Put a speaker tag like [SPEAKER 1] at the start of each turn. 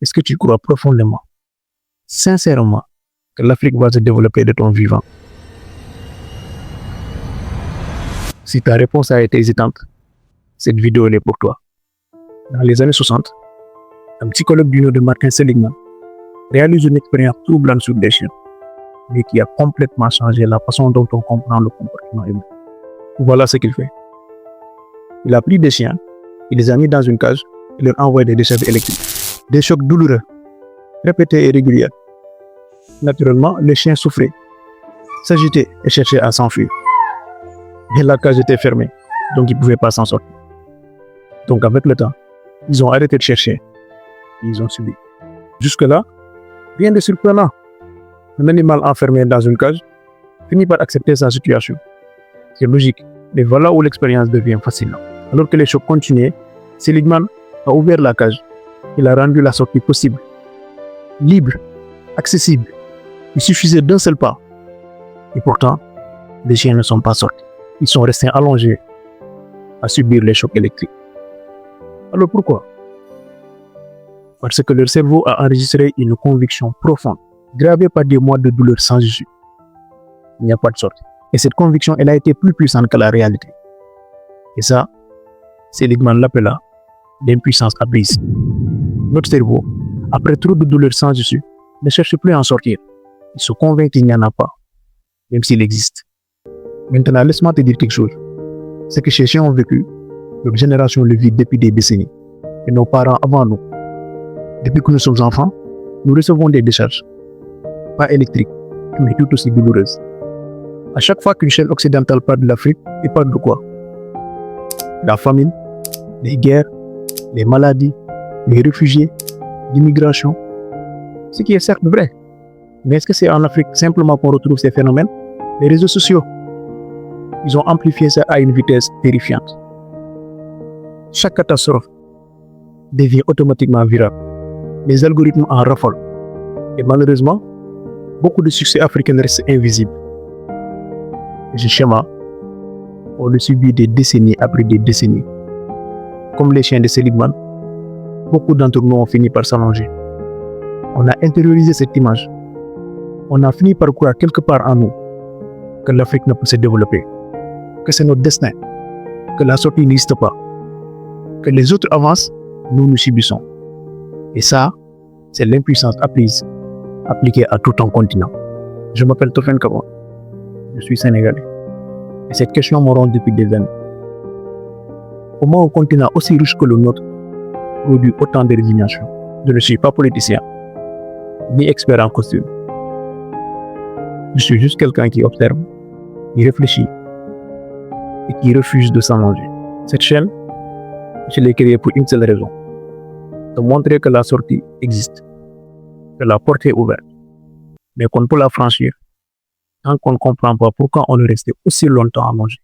[SPEAKER 1] Est-ce que tu crois profondément, sincèrement, que l'Afrique va se développer de ton vivant? Si ta réponse a été hésitante, cette vidéo est pour toi. Dans les années 60, un psychologue du nom de Martin Seligman réalise une expérience troublante sur des chiens, mais qui a complètement changé la façon dont on comprend le comportement humain. Voilà ce qu'il fait. Il a pris des chiens, il les a mis dans une cage et leur a envoyé des décharges électriques. Des chocs douloureux, répétés et réguliers. Naturellement, les chiens souffraient, s'agitaient et cherchaient à s'enfuir. Mais la cage était fermée, donc ils ne pouvaient pas s'en sortir. Donc avec le temps, ils ont arrêté de chercher et ils ont subi. Jusque-là, rien de surprenant. Un animal enfermé dans une cage finit par accepter sa situation. C'est logique, mais voilà où l'expérience devient fascinante. Alors que les chocs continuaient, Seligman a ouvert la cage. Il a rendu la sortie possible, libre, accessible. Il suffisait d'un seul pas. Et pourtant, les chiens ne sont pas sortis. Ils sont restés allongés à subir les chocs électriques. Alors pourquoi? Parce que leur cerveau a enregistré une conviction profonde, gravée par des mois de douleur sans issue. Il n'y a pas de sortie. Et cette conviction, elle a été plus puissante que la réalité. Et ça, Seligman l'appela l'impuissance apprise. Notre cerveau, après trop de douleurs sans issue, ne cherche plus à en sortir. Il se convainc qu'il n'y en a pas, même s'il existe. Maintenant, laisse-moi te dire quelque chose. Ce que ces chiens ont vécu, notre génération le vit depuis des décennies. Et nos parents avant nous. Depuis que nous sommes enfants, nous recevons des décharges. Pas électriques, mais tout aussi douloureuses. À chaque fois qu'une chaîne occidentale parle de l'Afrique, il parle de quoi? La famine, les guerres, les maladies, les réfugiés, l'immigration. Ce qui est certes vrai. Mais est-ce que c'est en Afrique simplement qu'on retrouve ces phénomènes? Les réseaux sociaux, ils ont amplifié ça à une vitesse terrifiante. Chaque catastrophe devient automatiquement virale. Les algorithmes en raffolent. Et malheureusement, beaucoup de succès africains restent invisibles. Et ce schéma, on le subit des décennies après des décennies. Comme les chiens de Seligman, beaucoup d'entre nous ont fini par s'allonger. On a intériorisé cette image. On a fini par croire quelque part en nous que l'Afrique ne peut se développer, que c'est notre destin, que la sortie n'existe pas, que les autres avancent, nous subissons. Et ça, c'est l'impuissance apprise, appliquée à tout un continent. Je m'appelle Tofen Kabon, je suis sénégalais. Et cette question me ronde depuis des années. Comment un continent aussi riche que le nôtre produit autant de résignation? Je ne suis pas politicien, ni expert en costume. Je suis juste quelqu'un qui observe, qui réfléchit et qui refuse de s'allonger. Cette chaîne, je l'ai créée pour une seule raison, de montrer que la sortie existe, que la porte est ouverte, mais qu'on peut la franchir tant qu'on ne comprend pas pourquoi on est resté aussi longtemps allongé.